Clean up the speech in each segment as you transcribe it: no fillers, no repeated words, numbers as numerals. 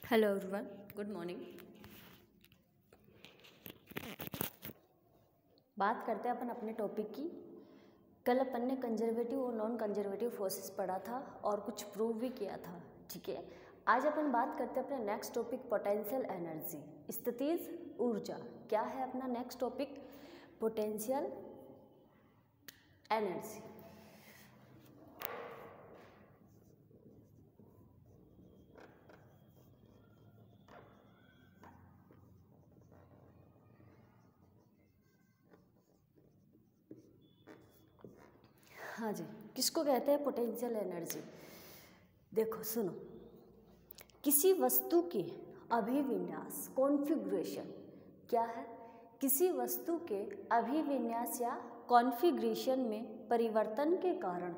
Hello everyone, good morning. बात करते हैं अपन अपने टॉपिक की। कल अपन ने कंजर्वेटिव और नॉन कंजर्वेटिव फोर्सेस पढ़ा था और कुछ प्रूव भी किया था, ठीक है। आज अपन बात करते हैं अपने नेक्स्ट टॉपिक पोटेंशियल एनर्जी, स्थितिज ऊर्जा। क्या है अपना नेक्स्ट टॉपिक? Potential energy. हाँ जी, किसको कहते हैं पोटेंशियल एनर्जी? देखो सुनो, किसी वस्तु के अभिविन्यास कॉन्फ़िगरेशन क्या है? किसी वस्तु के अभिविन्यास या कॉन्फ़िगरेशन में परिवर्तन के कारण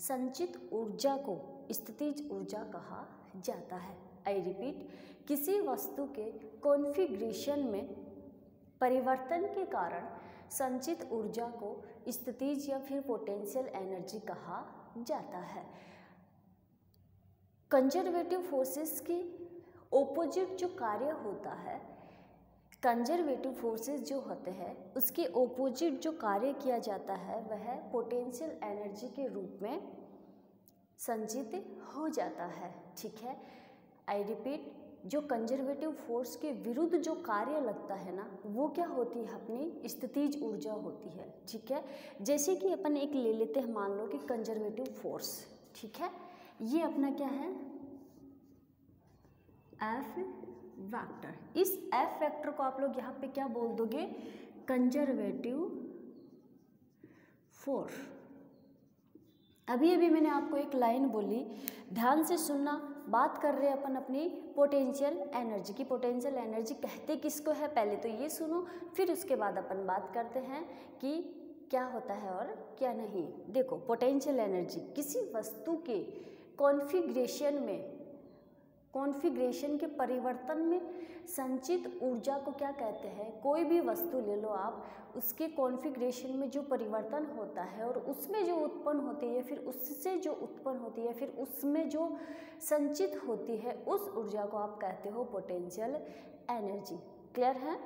संचित ऊर्जा को स्थितिज ऊर्जा कहा जाता है। आई रिपीट, किसी वस्तु के कॉन्फ़िगरेशन में परिवर्तन के कारण संचित ऊर्जा को स्थितिज या फिर पोटेंशियल एनर्जी कहा जाता है। कंजर्वेटिव फोर्सेस की ओपोजिट जो कार्य होता है, कंजर्वेटिव फोर्सेस जो होते हैं उसके ओपोजिट जो कार्य किया जाता है वह पोटेंशियल एनर्जी के रूप में संचित हो जाता है, ठीक है। आई रिपीट, जो कंजर्वेटिव फोर्स के विरुद्ध जो कार्य लगता है ना, वो क्या होती है? अपनी स्थितिज ऊर्जा होती है, ठीक है। जैसे कि अपन एक ले लेते हैं, मान लो कि कंजर्वेटिव फोर्स, ठीक है। ये अपना क्या है? F vector. इस एफ वेक्टर को आप लोग यहाँ पे क्या बोल दोगे? Conservative force. अभी अभी मैंने आपको एक लाइन बोली, ध्यान से सुनना। बात कर रहे हैं अपन अपनी पोटेंशियल एनर्जी की। पोटेंशियल एनर्जी कहते किसको है? पहले तो ये सुनो, फिर उसके बाद अपन बात करते हैं कि क्या होता है और क्या नहीं। देखो, पोटेंशियल एनर्जी किसी वस्तु के कॉन्फ़िगरेशन के परिवर्तन में संचित ऊर्जा को क्या कहते हैं? कोई भी वस्तु ले लो आप, उसके कॉन्फ़िगरेशन में जो परिवर्तन होता है और उसमें जो उत्पन्न होती है, फिर उससे जो उत्पन्न होती है, फिर उसमें जो संचित होती है, उस ऊर्जा को आप कहते हो पोटेंशियल एनर्जी। क्लियर है?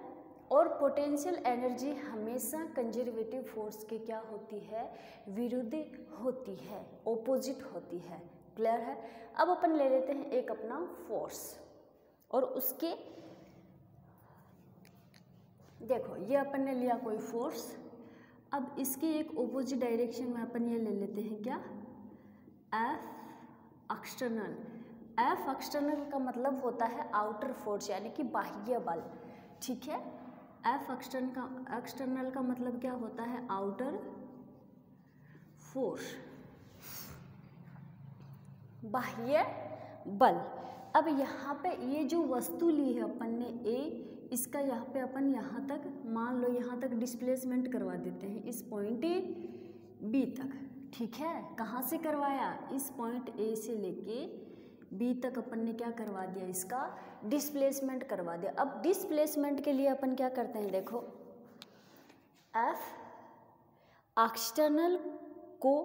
और पोटेंशियल एनर्जी हमेशा कंजर्वेटिव फोर्स के क्या होती है? विरुद्ध होती है, ओपोजिट होती है। क्लियर है? अब अपन ले लेते हैं एक अपना फोर्स और उसके, देखो ये अपन ने लिया कोई फोर्स। अब इसके एक ओपोजिट डायरेक्शन में अपन ये ले लेते हैं क्या? F external. एफ एक्सटर्नल का मतलब होता है आउटर फोर्स, यानी कि बाह्य बल, ठीक है। एफ एक्सटर्नल का मतलब क्या होता है? आउटर फोर्स, बाह्य बल। अब यहाँ पे ये जो वस्तु ली है अपन ने ए, इसका यहाँ पे अपन यहाँ तक, मान लो यहाँ तक डिस्प्लेसमेंट करवा देते हैं, इस पॉइंट बी तक, ठीक है। कहाँ से करवाया? इस पॉइंट ए से लेके बी तक अपन ने क्या करवा दिया? इसका डिस्प्लेसमेंट करवा दिया। अब डिस्प्लेसमेंट के लिए अपन क्या करते हैं? देखो, एफ एक्सटर्नल को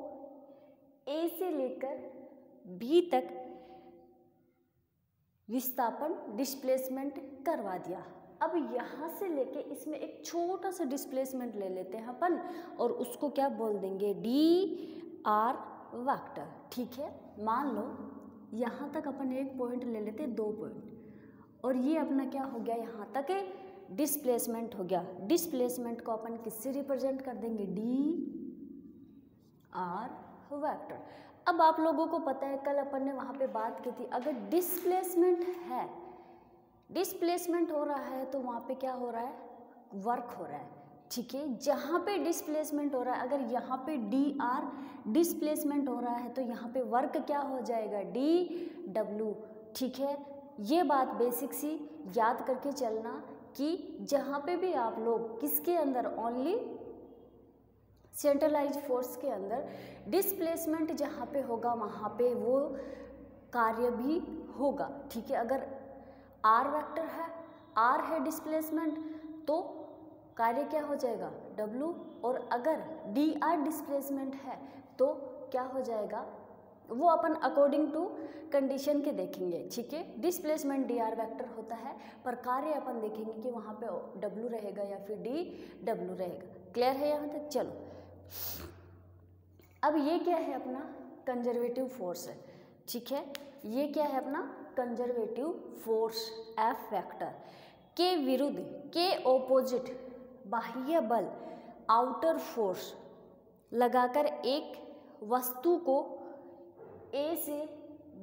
ए से लेकर बी तक विस्थापन डिस्प्लेसमेंट करवा दिया। अब यहाँ से लेके इसमें एक छोटा सा डिस्प्लेसमेंट ले लेते हैं अपन और उसको क्या बोल देंगे? डी आर वेक्टर, ठीक है। मान लो यहाँ तक अपन एक पॉइंट ले लेते हैं, 2 पॉइंट, और ये अपना क्या हो गया? यहाँ तक डिस्प्लेसमेंट हो गया। डिस्प्लेसमेंट को अपन किससे रिप्रेजेंट कर देंगे? D R vector. अब आप लोगों को पता है, कल अपन ने वहाँ पे बात की थी, अगर डिस्प्लेसमेंट है, डिस्प्लेसमेंट हो रहा है तो वहाँ पे क्या हो रहा है? वर्क हो रहा है, ठीक है। जहाँ पे डिस्प्लेसमेंट हो रहा है, अगर यहाँ पे डी आर डिस्प्लेसमेंट हो रहा है तो यहाँ पे वर्क क्या हो जाएगा? डी डब्ल्यू, ठीक है। ये बात बेसिक सी याद करके चलना कि जहाँ पे भी आप लोग किसके अंदर, ओनली सेंट्रलाइज फोर्स के अंदर डिस्प्लेसमेंट जहाँ पे होगा वहाँ पे वो कार्य भी होगा, ठीक है। अगर आर वेक्टर है, आर है डिस्प्लेसमेंट, तो कार्य क्या हो जाएगा? डब्ल्यू। और अगर डी आर डिस्प्लेसमेंट है तो क्या हो जाएगा? वो अपन अकॉर्डिंग टू कंडीशन के देखेंगे, ठीक है। डिस्प्लेसमेंट डी आर वेक्टर होता है, पर कार्य अपन देखेंगे कि वहाँ पे डब्ल्यू रहेगा या फिर डी डब्ल्यू रहेगा। क्लियर है यहाँ तक? चलो अब ये क्या है अपना कंजर्वेटिव फोर्स है, ठीक है। ये क्या है अपना कंजर्वेटिव फोर्स एफ वेक्टर के विरुद्ध, के ओपोजिट बाह्य बल आउटर फोर्स लगाकर एक वस्तु को ए से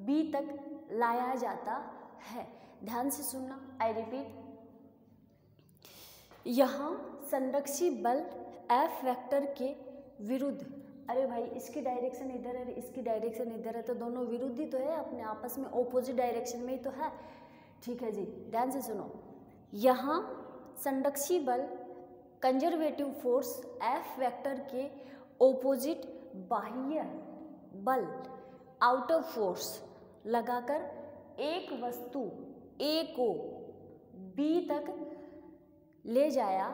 बी तक लाया जाता है। ध्यान से सुनना, आई रिपीट, यहाँ संरक्षी बल एफ वेक्टर के विरुद्ध, अरे भाई इसकी डायरेक्शन इधर है, इसकी डायरेक्शन इधर है, तो दोनों विरुद्ध ही तो है, अपने आपस में ऑपोजिट डायरेक्शन में ही तो है, ठीक है जी। ध्यान से सुनो, यहाँ संरक्षी बल कंजर्वेटिव फोर्स एफ वेक्टर के ऑपोजिट बाह्य बल आउटर फोर्स लगाकर एक वस्तु ए को बी तक ले जाया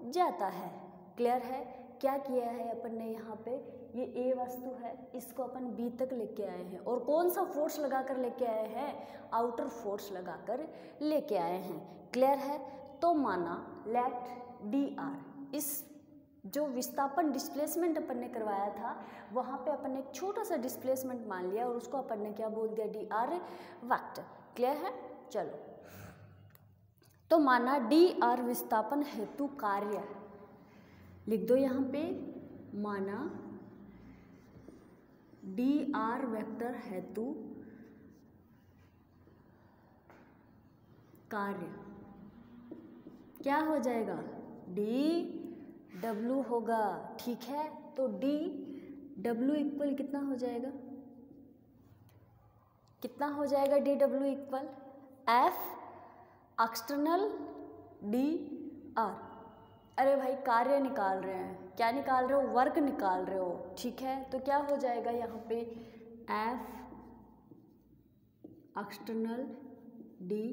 जाता है। क्लियर है? क्या किया है अपन ने यहाँ पे, ये ए वस्तु है, इसको अपन बी तक लेके आए हैं, और कौन सा फोर्स लगाकर लेके आए हैं? आउटर फोर्स लगाकर लेके आए हैं। क्लियर है? तो माना लेट डी आर, इस जो विस्थापन डिस्प्लेसमेंट अपन ने करवाया था वहाँ पे अपन ने एक छोटा सा डिस्प्लेसमेंट मान लिया और उसको अपन ने क्या बोल दिया? D R vector. क्लियर है? चलो, तो माना डी आर विस्थापन हेतु कार्य, लिख दो यहाँ पे, माना डी आर वेक्टर हेतु कार्य क्या हो जाएगा? डी डब्ल्यू होगा, ठीक है। तो डी डब्ल्यू इक्वल कितना हो जाएगा? कितना हो जाएगा D W equal? F external D R. अरे भाई कार्य निकाल रहे हैं, क्या निकाल रहे हो? वर्क निकाल रहे हो, ठीक है। तो क्या हो जाएगा यहाँ पे? एफ एक्सटर्नल डी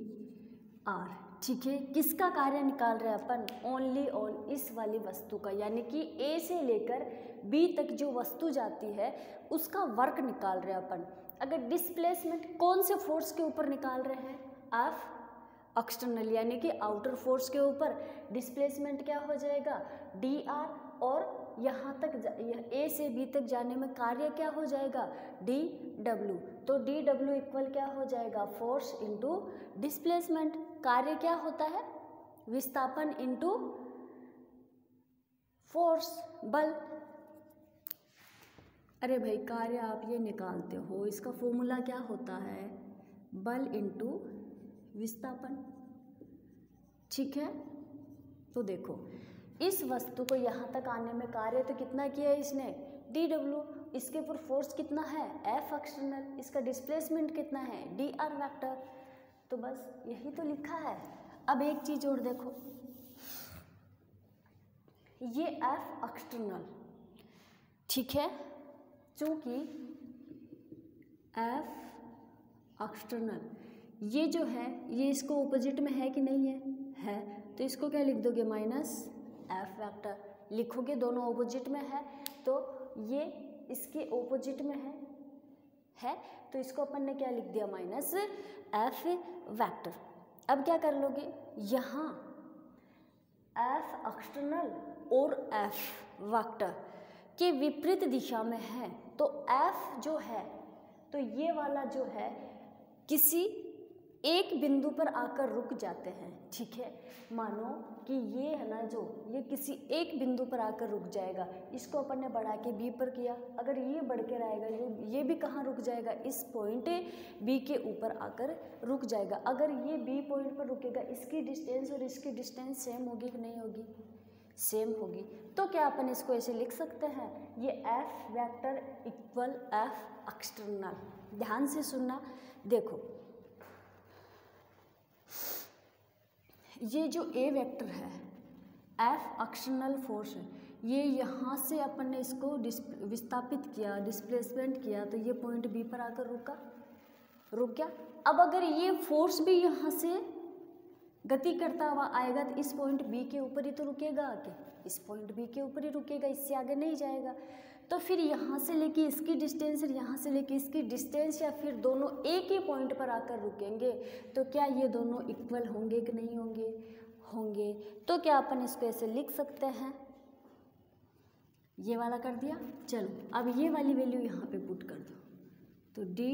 आर, ठीक है। किसका कार्य निकाल रहे हैं अपन? ओनली ऑन इस वाली वस्तु का, यानी कि ए से लेकर बी तक जो वस्तु जाती है उसका वर्क निकाल रहे हैं अपन। अगर डिस्प्लेसमेंट कौन से फोर्स के ऊपर निकाल रहे हैं? एफ एक्सटर्नल, यानी कि आउटर फोर्स के ऊपर। डिस्प्लेसमेंट क्या हो जाएगा? डी आर, और यहाँ तक ए से बी तक जाने में कार्य क्या हो जाएगा? D W. तो डी डब्ल्यू इक्वल क्या हो जाएगा? Force into displacement. कार्य क्या होता है? विस्थापन इंटू फोर्स, बल। अरे भाई कार्य आप ये निकालते हो, इसका फॉर्मूला क्या होता है? बल इंटू विस्थापन, ठीक है। तो देखो इस वस्तु को यहाँ तक आने में कार्य तो कितना किया है इसने? D W. इसके ऊपर फोर्स कितना है? F external. इसका डिस्प्लेसमेंट कितना है? D R vector. तो बस यही तो लिखा है। अब एक चीज और देखो, ये एफ एक्सटर्नल, ठीक है, चूंकि एफ एक्सटर्नल ये जो है ये इसको ऑपोजिट में है कि नहीं है? है। तो इसको क्या लिख दोगे? माइनस एफ वेक्टर लिखोगे, दोनों ऑपोजिट में है, तो ये इसके ऑपोजिट में है, तो इसको अपन ने क्या लिख दिया? Minus F vector. अब क्या कर लोगे? यहाँ एफ एक्सटर्नल और एफ वेक्टर के विपरीत दिशा में है, तो एफ जो है, तो ये वाला जो है किसी एक बिंदु पर आकर रुक जाते हैं, ठीक है। मानो कि ये है ना, जो ये किसी एक बिंदु पर आकर रुक जाएगा, इसको अपन ने बढ़ा के बी पर किया, अगर ये बढ़ के रहेगा ये भी कहाँ रुक जाएगा? इस पॉइंट बी के ऊपर आकर रुक जाएगा। अगर ये बी पॉइंट पर रुकेगा, इसकी डिस्टेंस और इसकी डिस्टेंस सेम होगी कि नहीं होगी? सेम होगी। तो क्या अपन इसको ऐसे लिख सकते हैं? ये F vector equal F external. ध्यान से सुनना, देखो ये जो ए वेक्टर है, एफ एक्सटर्नल फोर्स है, ये यहाँ से अपन ने इसको विस्थापित किया, डिस्प्लेसमेंट किया, तो ये पॉइंट बी पर आकर रुक गया। अब अगर ये फोर्स भी यहाँ से गति करता हुआ आएगा तो इस पॉइंट बी के ऊपर ही तो रुकेगा आके, इस पॉइंट बी के ऊपर ही रुकेगा, इससे आगे नहीं जाएगा। तो फिर यहाँ से लेके इसकी डिस्टेंस और यहाँ से लेके इसकी डिस्टेंस, या फिर दोनों एक ही पॉइंट पर आकर रुकेंगे, तो क्या ये दोनों इक्वल होंगे कि नहीं होंगे? होंगे। तो क्या अपन इसको ऐसे लिख सकते हैं, ये वाला कर दिया। चलो अब ये वाली वैल्यू यहाँ पे पुट कर दो, तो D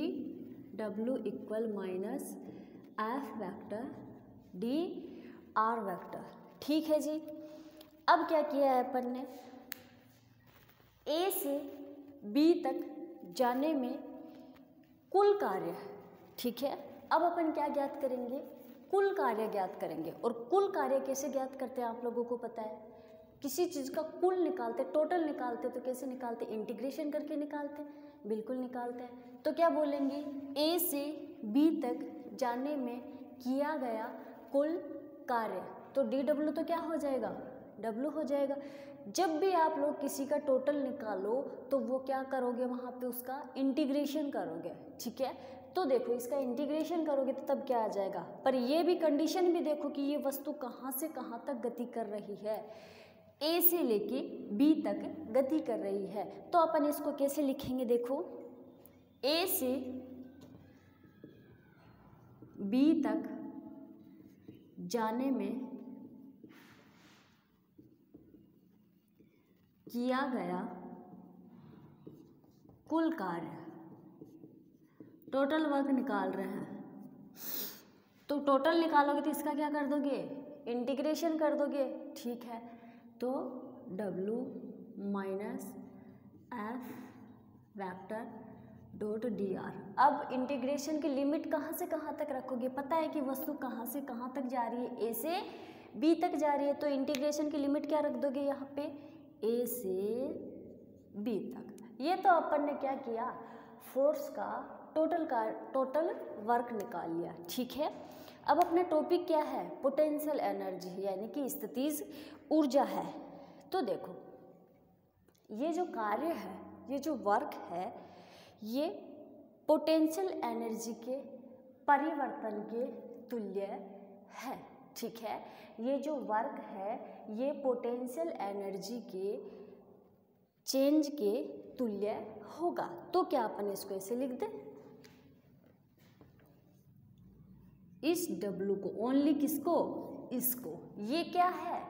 W equal minus F vector D R vector. ठीक है जी। अब क्या किया है अपन ने, ए से बी तक जाने में कुल कार्य, ठीक है। अब अपन क्या ज्ञात करेंगे, कुल कार्य ज्ञात करेंगे। और कुल कार्य कैसे ज्ञात करते हैं आप लोगों को पता है, किसी चीज़ का कुल निकालते, टोटल निकालते तो कैसे निकालते, इंटीग्रेशन करके निकालते, बिल्कुल निकालते हैं। तो क्या बोलेंगे, ए से बी तक जाने में किया गया कुल कार्य, तो डी डब्ल्यू तो क्या हो जाएगा, डब्ल्यू हो जाएगा। जब भी आप लोग किसी का टोटल निकालो तो वो क्या करोगे, वहाँ पे उसका इंटीग्रेशन करोगे, ठीक है। तो देखो इसका इंटीग्रेशन करोगे तो तब क्या आ जाएगा, पर ये भी कंडीशन भी देखो कि ये वस्तु कहाँ से कहाँ तक गति कर रही है, ए से लेके बी तक गति कर रही है। तो अपन इसको कैसे लिखेंगे, देखो ए से बी तक जाने में किया गया कुल कार्य, टोटल वर्क निकाल रहे हैं। तो टोटल निकालोगे तो इसका क्या कर दोगे, इंटीग्रेशन कर दोगे, ठीक है। तो W minus F vector dot D R. अब इंटीग्रेशन की लिमिट कहाँ से कहाँ तक रखोगे, पता है कि वस्तु कहाँ से कहाँ तक जा रही है, ए से बी तक जा रही है, तो इंटीग्रेशन की लिमिट क्या रख दोगे यहाँ पे, ए से बी तक। ये तो अपन ने क्या किया, फोर्स का टोटल वर्क निकाल लिया, ठीक है। अब अपना टॉपिक क्या है, पोटेंशियल एनर्जी, यानी कि स्थितिज ऊर्जा है। तो देखो ये जो कार्य है, ये जो वर्क है, ये पोटेंशियल एनर्जी के परिवर्तन के तुल्य है, ठीक है। ये जो वर्क है ये पोटेंशियल एनर्जी के चेंज के तुल्य होगा। तो क्या अपन इसको ऐसे लिख दें, इस W को, ओनली किसको, इसको, ये क्या है,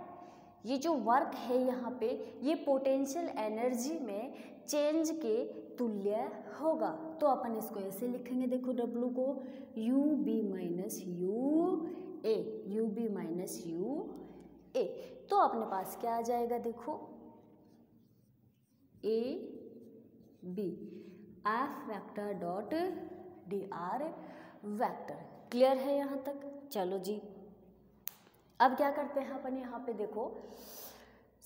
ये जो वर्क है यहाँ पे, ये पोटेंशियल एनर्जी में चेंज के तुल्य होगा। तो अपन इसको ऐसे लिखेंगे, देखो W को U B minus U A. तो अपने पास क्या आ जाएगा, देखो A B F vector dot D R vector. Clear है यहाँ तक? चलो जी, अब क्या करते हैं अपन, यहाँ पे देखो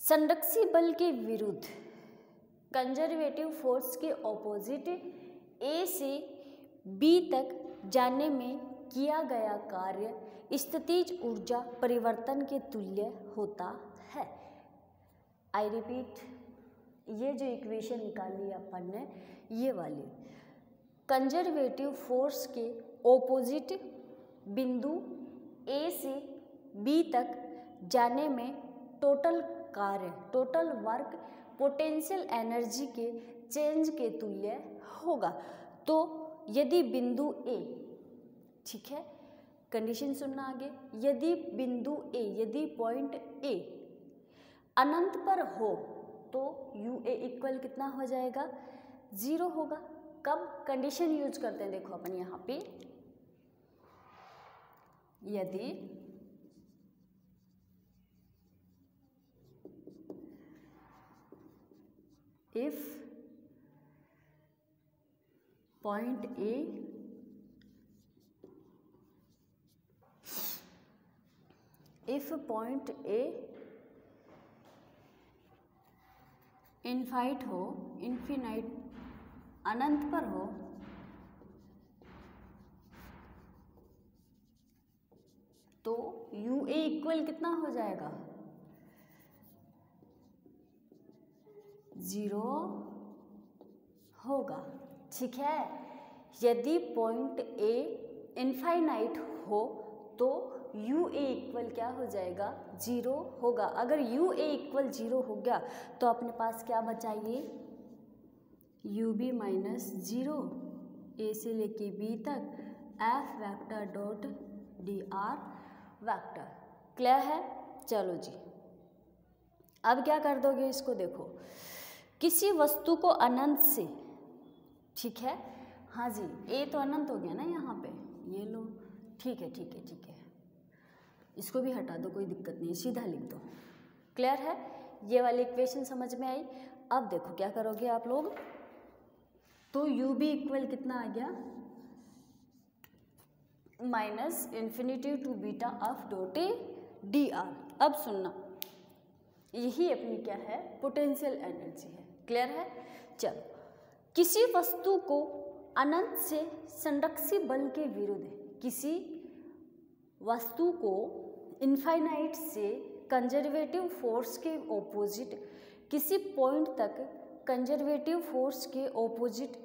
संरक्षी बल के विरुद्ध कंजर्वेटिव फोर्स के ऑपोजिट ए से बी तक जाने में किया गया कार्य स्थितिज ऊर्जा परिवर्तन के तुल्य होता है। आई रिपीट, ये जो इक्वेशन निकाली अपन ने, ये वाली कंजर्वेटिव फोर्स के ऑपोजिट बिंदु ए से बी तक जाने में टोटल कार्य, टोटल वर्क पोटेंशियल एनर्जी के चेंज के तुल्य होगा। तो यदि बिंदु ए, ठीक है, कंडीशन सुनना आगे, यदि बिंदु ए, यदि पॉइंट ए अनंत पर हो तो यू ए इक्वल कितना हो जाएगा, 0 होगा। कब कंडीशन यूज करते हैं, देखो अपन यहाँ पे, यदि इफ पॉइंट ए इनफिनाइट अनंत पर हो, तो यू ए इक्वल कितना हो जाएगा, 0 होगा, ठीक है। यदि पॉइंट ए इनफाइनाइट हो तो यू ए इक्वल क्या हो जाएगा, 0 होगा। अगर यू ए इक्वल 0 हो गया तो अपने पास क्या बचा, ये यू बी माइनस 0 ए से लेके बी तक F vector dot D are vector. Clear है? चलो जी, अब क्या कर दोगे इसको, देखो किसी वस्तु को अनंत से, ठीक है, हाँ जी, ए तो अनंत हो गया ना यहाँ पे, ये लो, ठीक है ठीक है ठीक है, इसको भी हटा दो, कोई दिक्कत नहीं, सीधा लिख दो। क्लियर है? ये वाली इक्वेशन समझ में आई। अब देखो क्या करोगे आप लोग, तो यू बी इक्वल कितना आ गया, minus infinity to beta of dot D R. अब सुनना, यही अपनी क्या है, पोटेंशियल एनर्जी है। क्लियर है? चलो, किसी वस्तु को अनंत से संरक्षी बल के विरुद्ध, किसी वस्तु को इनफाइनाइट से कंजर्वेटिव फोर्स के ऑपोजिट, किसी पॉइंट तक कंजर्वेटिव फोर्स के ऑपोजिट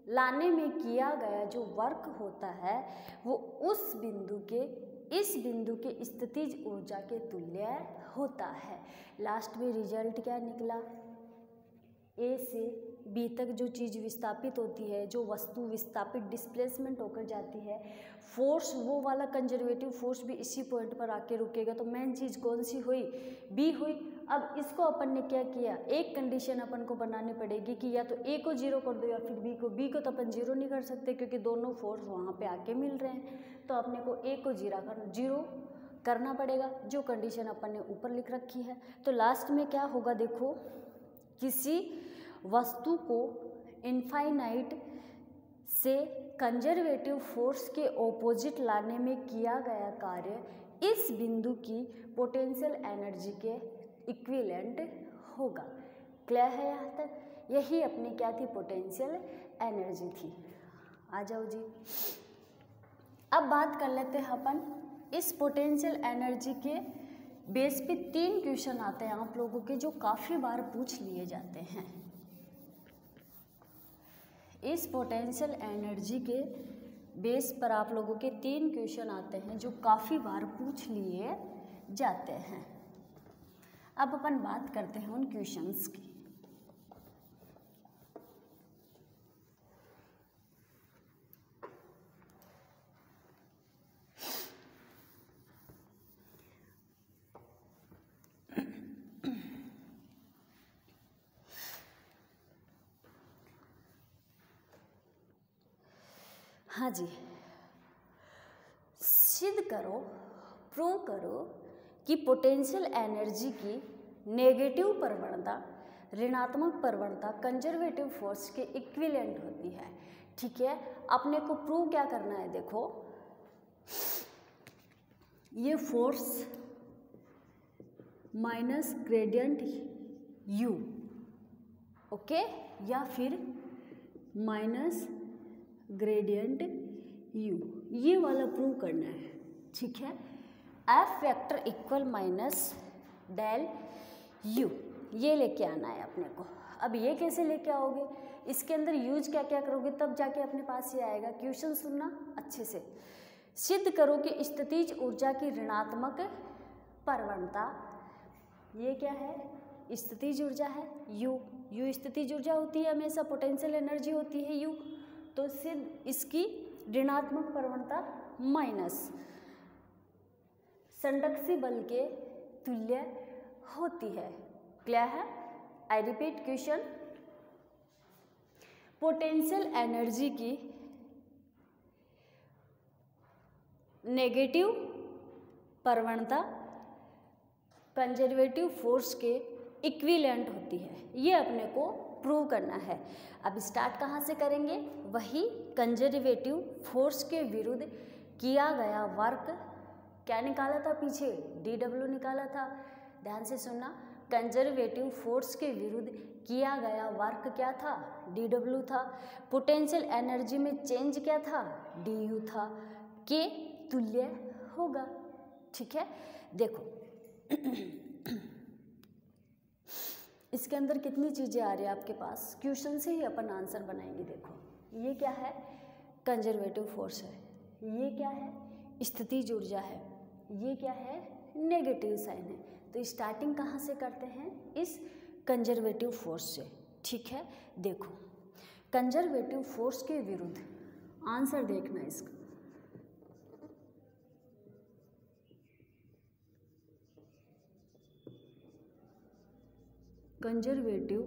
लाने में किया गया जो वर्क होता है वो उस बिंदु के, इस बिंदु के स्थितिज ऊर्जा के तुल्य होता है। लास्ट में रिजल्ट क्या निकला, ए से बी तक जो चीज़ विस्थापित होती है, जो वस्तु विस्थापित डिस्प्लेसमेंट होकर जाती है, फोर्स वो वाला कंजर्वेटिव फोर्स भी इसी पॉइंट पर आके रुकेगा। तो मेन चीज़ कौन सी हुई, बी हुई। अब इसको अपन ने क्या किया, एक कंडीशन अपन को बनानी पड़ेगी कि या तो ए को 0 कर दो या फिर बी को। बी को तो अपन 0 नहीं कर सकते क्योंकि दोनों फोर्स वहाँ पे आके मिल रहे हैं, तो अपने को ए को 0 करना पड़ेगा, जो कंडीशन अपन ने ऊपर लिख रखी है। तो लास्ट में क्या होगा, देखो, किसी वस्तु को इनफाइनाइट से कंजर्वेटिव फोर्स के ऑपोजिट लाने में किया गया कार्य इस बिंदु की पोटेंशियल एनर्जी के इक्विवेलेंट होगा। क्लियर है यहाँ तक? यही अपनी क्या थी, पोटेंशियल एनर्जी थी। आ जाओ जी, अब बात कर लेते हैं अपन इस पोटेंशियल एनर्जी के बेस पे 3 क्वेश्चन आते हैं आप लोगों के, जो काफ़ी बार पूछ लिए जाते हैं। इस पोटेंशियल एनर्जी के बेस पर आप लोगों के 3 क्वेश्चन आते हैं जो काफ़ी बार पूछ लिए जाते हैं। अब अपन बात करते हैं उन क्वेश्चंस की। हाँ जी, सिद्ध करो, प्रूव करो कि पोटेंशियल एनर्जी की नेगेटिव प्रवणता, ऋणात्मक प्रवणता कंजर्वेटिव फोर्स के इक्विवेलेंट होती है। ठीक है, अपने को प्रूव क्या करना है, देखो ये force minus gradient you, okay, या फिर माइनस ग्रेडियंट यू, ये वाला प्रूव करना है। ठीक है, F vector equal minus del U, ये लेके आना है अपने को। अब ये कैसे लेके आओगे, इसके अंदर यूज क्या क्या करोगे, तब जाके अपने पास ये आएगा। क्वेश्चन सुनना अच्छे से। सिद्ध करो कि स्थितिज ऊर्जा की ऋणात्मक प्रवणता, ये क्या है, स्थितिज ऊर्जा है यू, यू स्थितिज ऊर्जा होती है, हमेशा पोटेंशियल एनर्जी होती है यू, तो सिर्फ इसकी ऋणात्मक प्रवणता माइनस संरक्षी बल के तुल्य होती है। क्लियर है? I repeat question, potential energy की नेगेटिव प्रवणता कंजर्वेटिव फोर्स के इक्विवेलेंट होती है, ये अपने को प्रूव करना है। अब स्टार्ट कहाँ से करेंगे, वही कंजर्वेटिव फोर्स के विरुद्ध किया गया वर्क, क्या निकाला था पीछे, DW निकाला था, ध्यान से सुनना। कंजर्वेटिव फोर्स के विरुद्ध किया गया वर्क क्या था, DW था। पोटेंशियल एनर्जी में चेंज क्या था, DU था, के तुल्य होगा। ठीक है, देखो इसके अंदर कितनी चीज़ें आ रही है आपके पास, क्वेश्चन से ही अपन आंसर बनाएंगे। देखो ये क्या है, कंजर्वेटिव फोर्स है, ये क्या है, स्थितिज ऊर्जा है, ये क्या है, नेगेटिव साइन है। तो स्टार्टिंग कहाँ से करते हैं, इस कंजर्वेटिव फोर्स से। ठीक है, देखो कंजर्वेटिव फोर्स के विरुद्ध आंसर देखना इसका। कंजर्वेटिव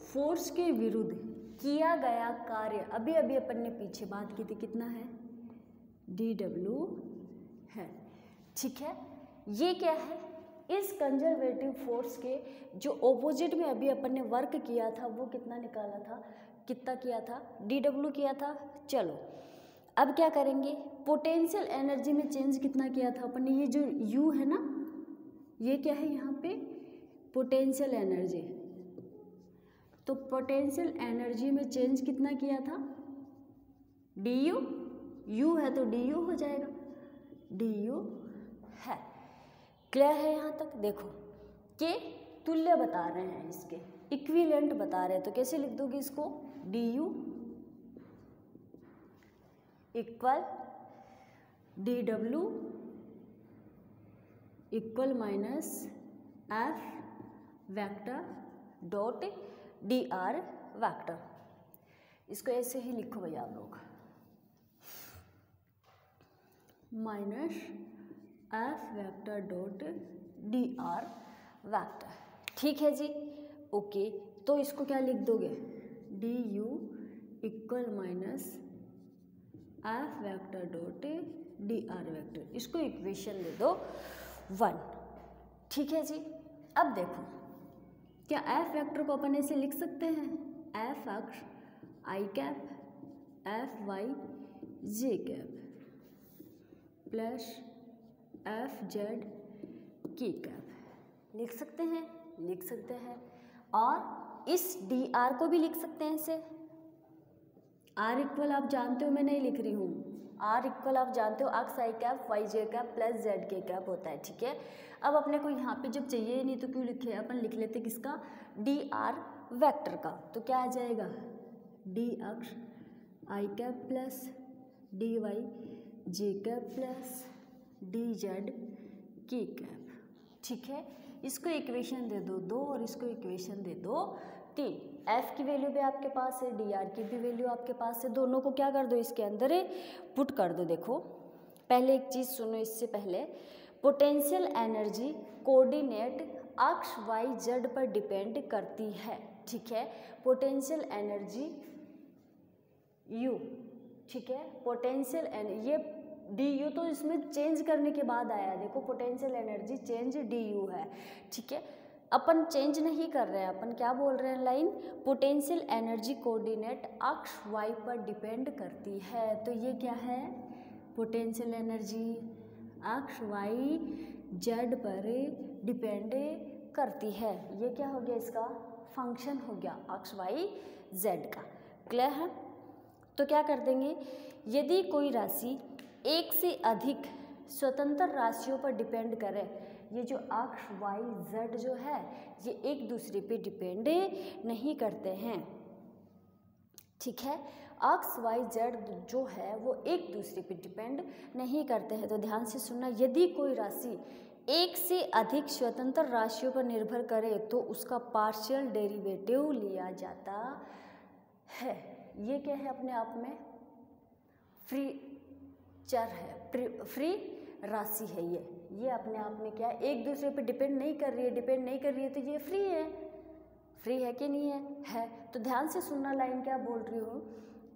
फोर्स के विरुद्ध किया गया कार्य, अभी अभी अपन ने पीछे बात की थी, कितना है, dW है। ठीक है, ये क्या है, इस कंजर्वेटिव फोर्स के जो ऑपोजिट में अभी अपन ने वर्क किया था वो कितना निकाला था, कितना किया था, dW किया था। चलो अब क्या करेंगे, पोटेंशियल एनर्जी में चेंज कितना किया था अपन ने, ये जो U है ना, ये क्या है यहाँ पे पोटेंशियल एनर्जी। तो पोटेंशियल एनर्जी में चेंज कितना किया था, du, U है तो du हो जाएगा, du है। क्लियर है यहाँ तक। देखो कि तुल्य बता रहे हैं, इसके इक्विवेलेंट बता रहे हैं, तो कैसे लिख दोगे इसको, du equal dW equal minus F vector dot dr vector. इसको ऐसे ही लिखो भैया आप लोग, minus F vector dot dr vector. ठीक है जी, ओके। तो इसको क्या लिख दोगे, du equal minus F vector dot dr vector. इसको इक्वेशन दे दो 1। ठीक है जी, अब देखो क्या F वेक्टर को अपन ऐसे लिख सकते हैं, F अक्ष i cap F y j cap plus F z k cap, लिख सकते हैं, लिख सकते हैं। और इस dr को भी लिख सकते हैं ऐसे, r इक्वल आप जानते हो, मैं नहीं लिख रही हूँ, r इक्वल आप जानते हो अक्ष i cap y j cap plus z k cap होता है। ठीक है, अब अपने को यहाँ पे जब चाहिए नहीं तो क्यों लिखे, अपन लिख लेते किसका, dr वेक्टर का। तो क्या आ जाएगा, d अक्ष i cap plus dy j cap plus dz k cap. ठीक है, इसको इक्वेशन दे दो 2 और इसको इक्वेशन दे दो 3। f की वैल्यू भी आपके पास है, dr की भी वैल्यू आपके पास है, दोनों को क्या कर दो, इसके अंदर पुट कर दो। देखो पहले एक चीज़ सुनो, इससे पहले पोटेंशियल एनर्जी कोऑर्डिनेट अक्ष y z पर डिपेंड करती है। ठीक है, पोटेंशियल एनर्जी u, ठीक है, पोटेंशियल ये du तो इसमें चेंज करने के बाद आया, देखो पोटेंशियल एनर्जी चेंज du है। ठीक है, अपन चेंज नहीं कर रहे हैं, अपन क्या बोल रहे हैं, लाइन पोटेंशियल एनर्जी कोऑर्डिनेट अक्ष y पर डिपेंड करती है। तो ये क्या है, पोटेंशियल एनर्जी अक्ष y z पर डिपेंड करती है। ये क्या हो गया, इसका फंक्शन हो गया अक्ष y z का। क्लियर है। तो क्या कर देंगे, यदि कोई राशि एक से अधिक स्वतंत्र राशियों पर डिपेंड करे, ये जो अक्ष y z जो है ये एक दूसरे पे डिपेंड नहीं करते हैं। ठीक है, अक्ष y z जो है वो एक दूसरे पे डिपेंड नहीं करते हैं। तो ध्यान से सुनना, यदि कोई राशि एक से अधिक स्वतंत्र राशियों पर निर्भर करे तो उसका पार्शियल डेरिवेटिव लिया जाता है। ये क्या है, अपने आप में फ्री चर है, फ्री राशि है। ये अपने आप में क्या है, एक दूसरे पे डिपेंड नहीं कर रही है, डिपेंड नहीं कर रही है, तो ये फ्री है। फ्री है कि नहीं है, है। तो ध्यान से सुनना, लाइन क्या बोल रही हूँ,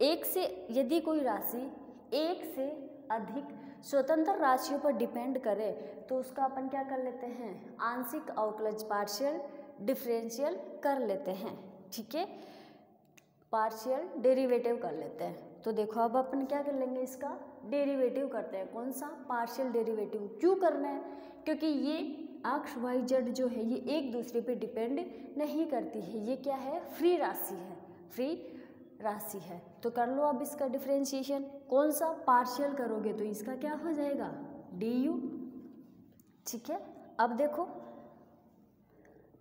एक से यदि कोई राशि एक से अधिक स्वतंत्र राशियों पर डिपेंड करे तो उसका अपन क्या कर लेते हैं, आंशिक अवकलज पार्शियल डिफरेंशियल कर लेते हैं। ठीक है, पार्शियल डेरिवेटिव कर लेते हैं। तो देखो अब अपन क्या कर लेंगे, इसका डेरिवेटिव करते हैं। कौन सा, पार्शियल डेरिवेटिव। क्यों करना है, क्योंकि ये अक्ष y z जो है ये एक दूसरे पे डिपेंड नहीं करती है, ये क्या है, फ्री राशि है, फ्री राशि है। तो कर लो अब इसका डिफरेंशिएशन। कौन सा, पार्शियल करोगे तो इसका क्या हो जाएगा, du। ठीक है, अब देखो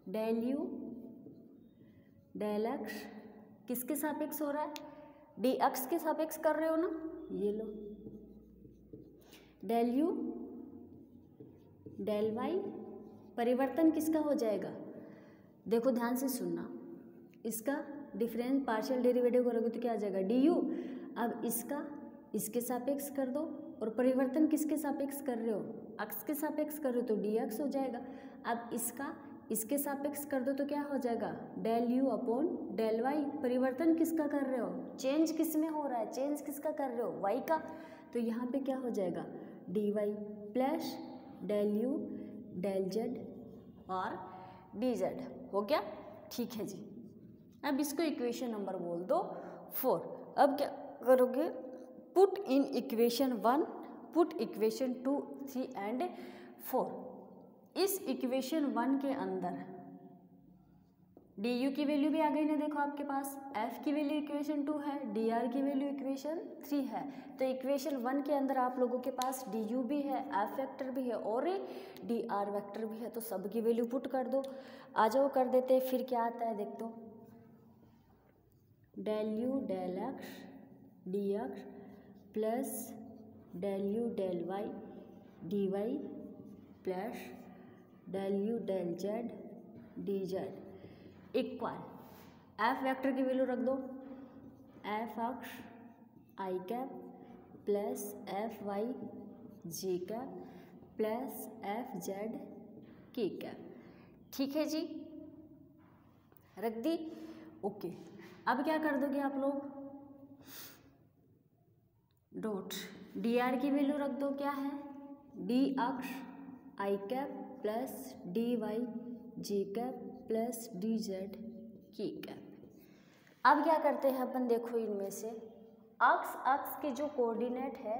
डेल u डेल x किसके सापेक्ष हो रहा है, डी एक्स के सापेक्ष कर रहे हो ना, ये लो डेल यू डेल वाई, परिवर्तन किसका हो जाएगा, देखो ध्यान से सुनना, इसका डिफरेंस पार्शियल डेरिवेटिव करोगे तो क्या आ जाएगा डी यू। अब इसका इसके सापेक्ष कर दो, और परिवर्तन किसके सापेक्ष कर रहे हो, एक्स के सापेक्ष कर रहे हो तो डी एक्स हो जाएगा। अब इसका इसके सापेक्ष कर दो तो क्या हो जाएगा del U upon del Y, परिवर्तन किसका कर रहे हो, चेंज किस में हो रहा है, चेंज किसका कर रहे हो, वाई का, तो यहाँ पे क्या हो जाएगा D Y plus del U del Z और डी जेड हो गया। ठीक है जी, अब इसको इक्वेशन नंबर बोल दो 4। अब क्या करोगे, put in equation 1, put equation 2, 3 and 4। इस इक्वेशन 1 के अंदर डी यू की वैल्यू भी आ गई ना, देखो आपके पास एफ की वैल्यू इक्वेशन 2 है, डी आर की वैल्यू इक्वेशन 3 है, तो इक्वेशन 1 के अंदर आप लोगों के पास डी यू भी है, एफ वेक्टर भी है और डी आर वेक्टर भी है, तो सब की वैल्यू पुट कर दो। आ जाओ कर देते हैं, फिर क्या आता है देख दो, del U del X D X plus del U del Y D Y plus del U del Z D Z equal F vector की वैल्यू रख दो, F X I cap plus F Y J cap plus F Z की cap. ठीक है जी, रख दी, okay. अब क्या कर दोगे आप लोग, डॉट डी आर की वैल्यू रख दो, क्या है D x I cap plus D Y J cap plus D Z की कैप। अब क्या करते हैं अपन, देखो इनमें से एक्स एक्स के जो कोऑर्डिनेट है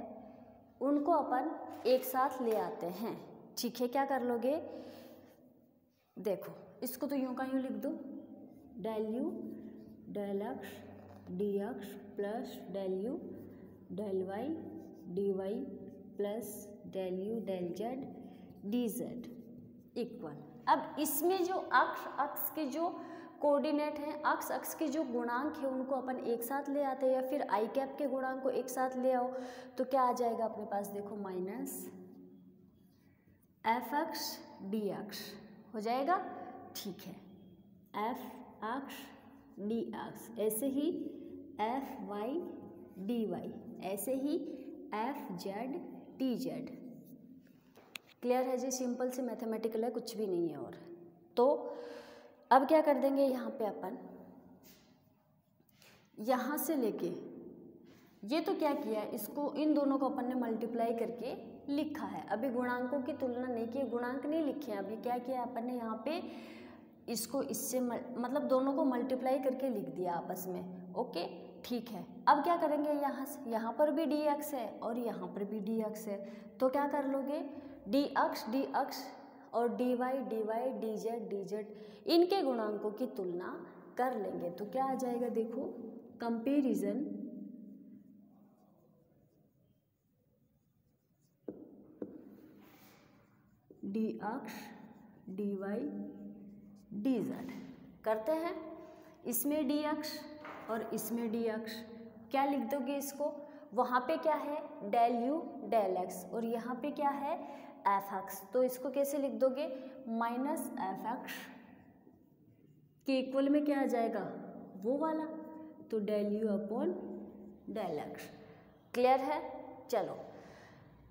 उनको अपन एक साथ ले आते हैं। ठीक है, क्या कर लोगे, देखो इसको तो यूं का यूं लिख दो, del U del X D X plus del U del Y D Y plus del U del Z D Z equal. अब इसमें जो अक्ष अक्ष के जो कोऑर्डिनेट हैं, अक्ष अक्ष के जो गुणांक है उनको अपन एक साथ ले आते हैं, या फिर आई कैप के गुणांक को एक साथ ले आओ तो क्या आ जाएगा अपने पास, देखो minus F X D X हो जाएगा। ठीक है, एफ एक्स डी एक्स, ऐसे ही एफ वाई डी वाई, ऐसे ही F Z D Z. Clear है जी, सिंपल से मैथमेटिकल है, कुछ भी नहीं है। और तो अब क्या कर देंगे, यहाँ पे अपन यहाँ से लेके ये तो क्या किया है, इसको इन दोनों को अपन ने मल्टीप्लाई करके लिखा है, अभी गुणांकों की तुलना नहीं की, गुणांक नहीं लिखे हैं। अभी क्या किया अपन ने, यहाँ पे इसको इससे मतलब दोनों को मल्टीप्लाई करके लिख दिया आपस में। ओके, ठीक है। अब क्या करेंगे, यहाँ से यहाँ पर भी डी एक्स है और यहाँ पर भी डी एक्स है, तो क्या कर लोगे, डी एक्स और डी वाई डी जेड इनके गुणांकों की तुलना कर लेंगे तो क्या आ जाएगा, देखो comparison D X D Y D Z करते हैं। इसमें डी एक्स और इसमें डी एक्स, क्या लिख दोगे इसको, वहाँ पे क्या है डेल यू डेल एक्स और यहाँ पे क्या है एफ एक्स, तो इसको कैसे लिख दोगे, माइनस एफ एक्स के इक्वल में क्या आ जाएगा, वो वाला, तो del U upon del X. Clear है, चलो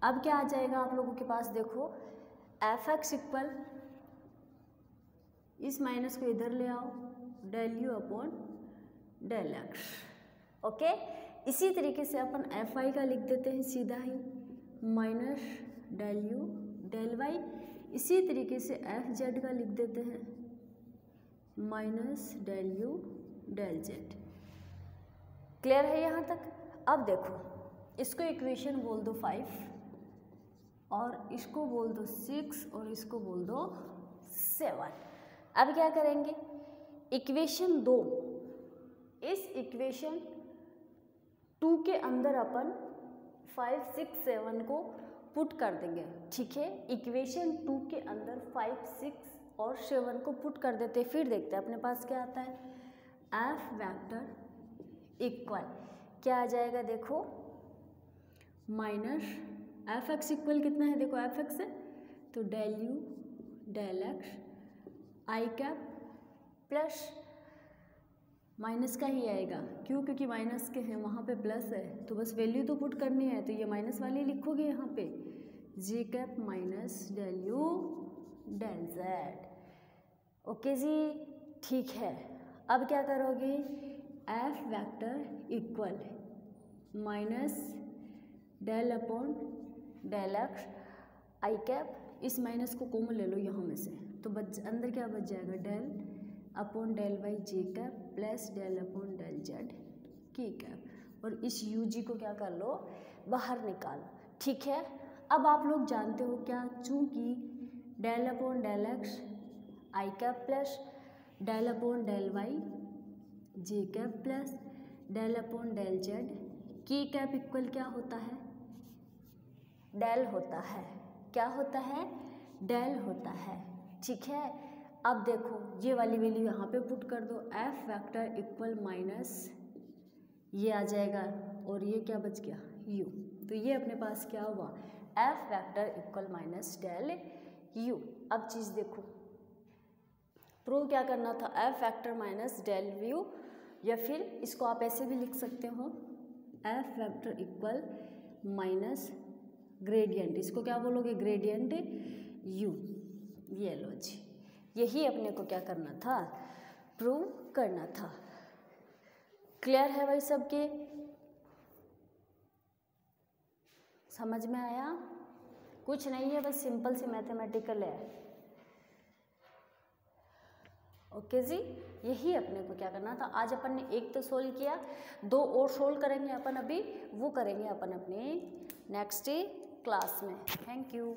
अब क्या आ जाएगा आप लोगों के पास, देखो एफ एक्स इक्वल, इस माइनस को इधर ले आओ, del U upon del X. Okay, इसी तरीके से अपन एफ वाई का लिख देते हैं सीधा ही, minus del U del Y. इसी तरीके से एफ जेड का लिख देते हैं, minus del U del Z. Clear है यहाँ तक। अब देखो इसको इक्वेशन बोल दो 5 और इसको बोल दो 6 और इसको बोल दो 7। अब क्या करेंगे, इक्वेशन 2, इस इक्वेशन 2 के अंदर अपन 5, 6, 7 को पुट कर देंगे। ठीक है, इक्वेशन 2 के अंदर 5, 6 और 7 को पुट कर देते, फिर देखते हैं अपने पास क्या आता है। एफ वेक्टर इक्वल क्या आ जाएगा देखो, माइनस एफ एक्स इक्वल कितना है देखो, एफ एक्स है तो del U del X I cap plus minus का ही आएगा, क्यों, क्योंकि माइनस के हैं वहाँ पे प्लस है तो बस वैल्यू तो पुट करनी है, तो ये माइनस वाली लिखोगे यहाँ पे J cap minus del U del Z. Okay जी, ठीक है। अब क्या करोगे, F vector equal minus del upon del X I cap, इस माइनस को कॉमन ले लो यहाँ में से, तो अंदर क्या बच जाएगा, del upon del Y J cap plus del upon del Z की कैप, और इस यू जी को क्या कर लो, बाहर निकालो। ठीक है, अब आप लोग जानते हो क्या, चूँकि del upon del X I cap plus del upon del Y J cap plus del upon del Z की कैप इक्वल क्या होता है, डेल होता है। क्या होता है, डेल होता है। ठीक है, अब देखो ये वाली वैल्यू यहाँ पे पुट कर दो, एफ वेक्टर इक्वल माइनस ये आ जाएगा और ये क्या बच गया, यू, तो ये अपने पास क्या हुआ, F vector equal minus del U. अब चीज़ देखो, प्रूव क्या करना था, F vector minus del U, या फिर इसको आप ऐसे भी लिख सकते हो, F vector equal minus gradient, इसको क्या बोलोगे, ग्रेडियंट यू। ये लो जी, यही अपने को क्या करना था, प्रूव करना था। क्लियर है भाई सबके, समझ में आया, कुछ नहीं है, बस सिंपल सी मैथमेटिकल है। ओके जी, यही अपने को क्या करना था। आज अपन ने एक तो सोल्व किया, 2 और सोल्व करेंगे अपन, अभी वो करेंगे अपन अपने नेक्स्ट क्लास में। Thank you.